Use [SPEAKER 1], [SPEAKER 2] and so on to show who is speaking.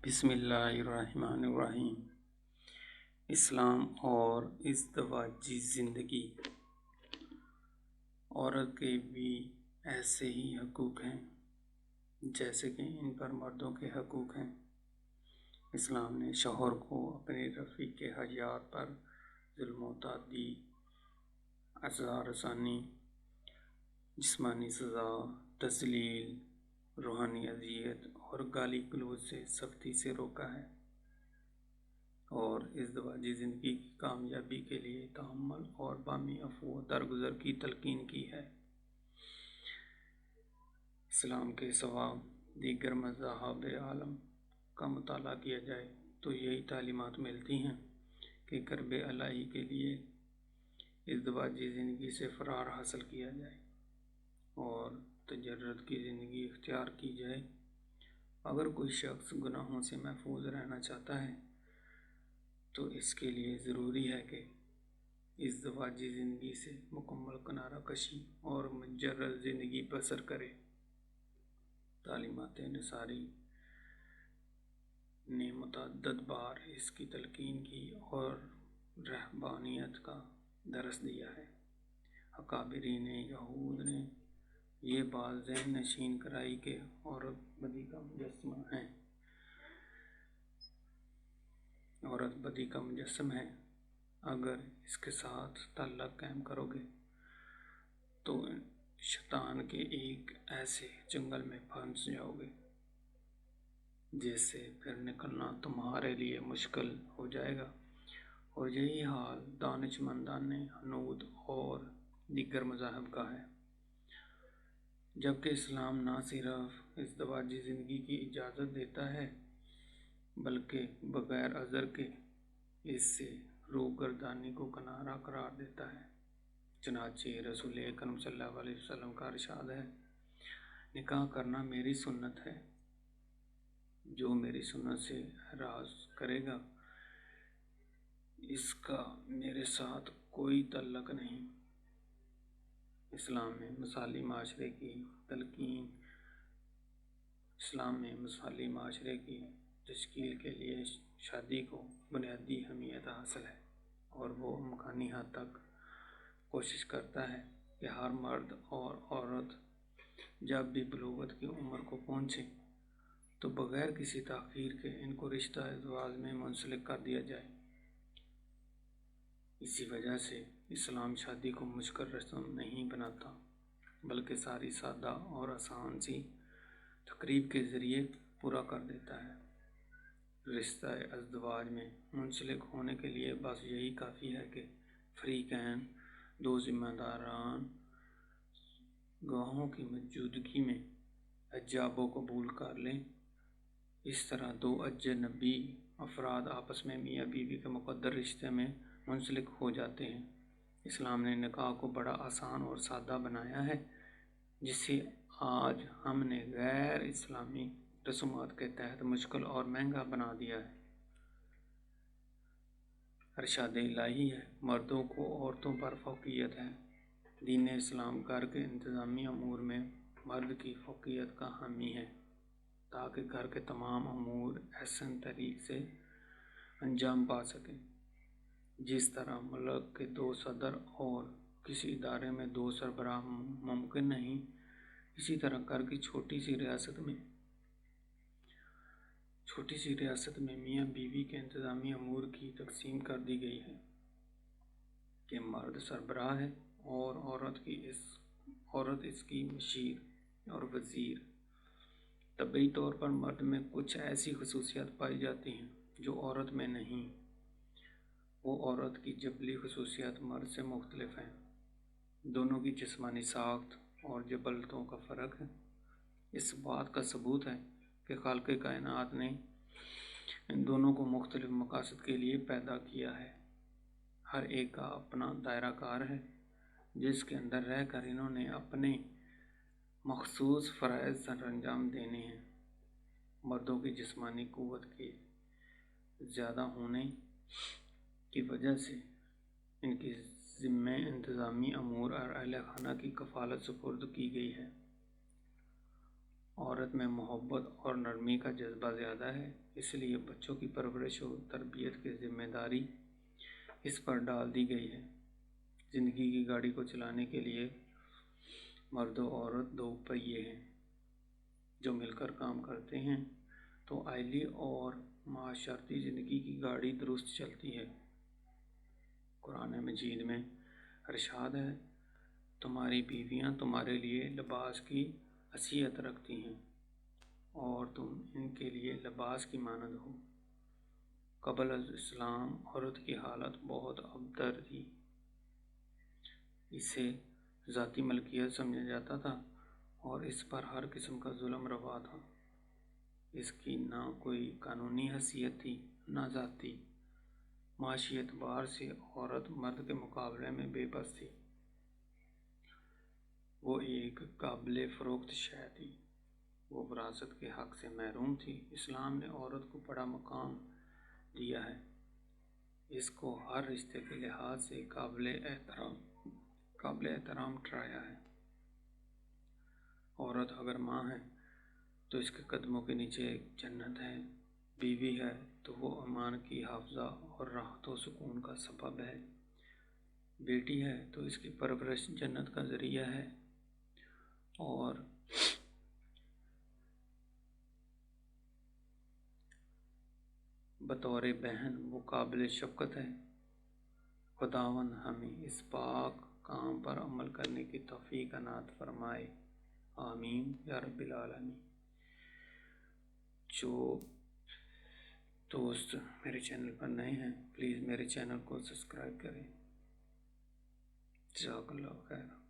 [SPEAKER 1] بسم اللہ الرحمن الرحیم۔ اسلام اور ازدواجی زندگی۔ عورت کے بھی ایسے ہی حقوق ہیں جیسے کہ ان پر مردوں کے حقوق ہیں۔ اسلام نے شوہر کو اپنے رفیق حیات پر ظلم و تعدی، اذیت رسانی، جسمانی سزا، تذلیل، روحانی اذیت اور گالی گلوچ سے سختی سے روکا ہے، اور ازدواجی زندگی کی کامیابی کے لیے تحمل اور باہمی عفو و درگزر کی تلقین کی ہے۔ اسلام کے سوا دیگر مذاہب عالم کا مطالعہ کیا جائے تو یہی تعلیمات ملتی ہیں کہ قرب الہی کے لیے ازدواجی زندگی سے فرار حاصل کیا جائے اور تجرد کی زندگی اختیار کی جائے۔ اگر کوئی شخص گناہوں سے محفوظ رہنا چاہتا ہے تو اس کے لیے ضروری ہے کہ ازدواجی زندگی سے مکمل کنارہ کشی اور مجرد زندگی بسر کرے۔ تعلیمات نصاری نے متعدد بار اس کی تلقین کی اور رہبانیت کا درس دیا ہے۔ اکابرین یہود نے یہ بات ذہن نشین کرائی کہ عورت بدی کا مجسم ہے، اگر اس کے ساتھ تعلق قائم کرو گے تو شیطان کے ایک ایسے جنگل میں پھنس جاؤ گے جس سے پھر نکلنا تمہارے لیے مشکل ہو جائے گا، اور یہی حال دانشمندان ہنود اور دیگر مذاہب کا ہے۔ جبکہ اسلام نہ صرف ازدواجی زندگی کی اجازت دیتا ہے بلکہ بغیر عذر کے اس سے روگردانی کو کنارہ قرار دیتا ہے۔ چنانچہ رسول اکرم صلی اللہ علیہ وسلم کا ارشاد ہے، نکاح کرنا میری سنت ہے، جو میری سنت سے اعراض کرے گا اس کا میرے ساتھ کوئی تعلق نہیں۔ اسلام میں مثالی معاشرے کی تشکیل کے لیے شادی کو بنیادی اہمیت حاصل ہے، اور وہ امکانی حد تک کوشش کرتا ہے کہ ہر مرد اور عورت جب بھی بلوغت کی عمر کو پہنچے تو بغیر کسی تاخیر کے ان کو رشتہ ازدواج میں منسلک کر دیا جائے۔ اسی وجہ سے اسلام شادی کو مشکل رسم نہیں بناتا بلکہ ساری سادہ اور آسان سی تقریب کے ذریعے پورا کر دیتا ہے۔ رشتہ ازدواج میں منسلک ہونے کے لیے بس یہی کافی ہے کہ فریقین دو ذمہ داران گواہوں کی موجودگی میں حجاب کو قبول کر لیں۔ اس طرح دو اجنبی افراد آپس میں میاں بیوی کے مقدر رشتے میں منسلک ہو جاتے ہیں۔ اسلام نے نکاح کو بڑا آسان اور سادہ بنایا ہے، جسے آج ہم نے غیر اسلامی رسومات کے تحت مشکل اور مہنگا بنا دیا ہے۔ ارشاد الہی ہے، مردوں کو عورتوں پر فوقیت ہے۔ دین اسلام گھر کے انتظامی امور میں مرد کی فوقیت کا حامی ہے تاکہ گھر کے تمام امور احسن طریق سے انجام پا سکیں۔ جس طرح ملک کے دو صدر اور کسی ادارے میں دو سربراہ ممکن نہیں، اسی طرح گھر کی چھوٹی سی ریاست میں میاں بیوی کے انتظامی امور کی تقسیم کر دی گئی ہے کہ مرد سربراہ ہے اور عورت اس کی مشیر اور وزیر۔ طبعی طور پر مرد میں کچھ ایسی خصوصیات پائی جاتی ہیں جو عورت میں نہیں۔ وہ عورت کی جبلی خصوصیات مرد سے مختلف ہیں۔ دونوں کی جسمانی ساخت اور جبلتوں کا فرق ہے۔ اس بات کا ثبوت ہے کہ خالق کائنات نے ان دونوں کو مختلف مقاصد کے لیے پیدا کیا ہے۔ ہر ایک کا اپنا دائرہ کار ہے جس کے اندر رہ کر انہوں نے اپنے مخصوص فرائض سر انجام دینے ہیں۔ مردوں کی جسمانی قوت کے زیادہ ہونے کی وجہ سے ان کے ذمہ انتظامی امور اور اہل خانہ کی کفالت سپرد کی گئی ہے۔ عورت میں محبت اور سرگرمی کا جذبہ زیادہ ہے، اس لیے بچوں کی پرورش و تربیت کی ذمہ داری اس پر ڈال دی گئی ہے۔ زندگی کی گاڑی کو چلانے کے لیے مرد و عورت دو پہیے ہیں جو مل کر کام کرتے ہیں تو عائلی اور معاشرتی زندگی کی گاڑی درست چلتی ہے۔ قرآن مجید میں ارشاد ہے، تمہاری بیویاں تمہارے لیے لباس کی حیثیت رکھتی ہیں اور تم ان کے لیے لباس کی مانند ہو۔ قبل از اسلام عورت کی حالت بہت ابتر تھی، اسے ذاتی ملکیت سمجھا جاتا تھا اور اس پر ہر قسم کا ظلم روا تھا۔ اس کی نہ کوئی قانونی حیثیت تھی نہ ذاتی۔ معاشی اعتبار سے عورت مرد کے مقابلے میں بے بس تھی، وہ ایک قابل فروخت شے تھی، وہ وراثت کے حق سے محروم تھی۔ اسلام نے عورت کو بڑا مقام دیا ہے، اس کو ہر رشتے کے لحاظ سے قابل احترام ٹھہرایا ہے۔ عورت اگر ماں ہے تو اس کے قدموں کے نیچے ایک جنت ہے، بیوی ہے تو وہ امان کی حافظہ اور راحت و سکون کا سبب ہے، بیٹی ہے تو اس کی پرورش جنت کا ذریعہ ہے، اور بطور بہن وہ قابل شفقت ہے۔ خداوند ہمیں اس پاک کام پر عمل کرنے کی توفیق عنایت فرمائے، آمین یا رب العالمین۔ جو دوست میرے چینل پر نئے ہیں پلیز میرے چینل کو سبسکرائب کریں۔ جزاک اللہ خیر۔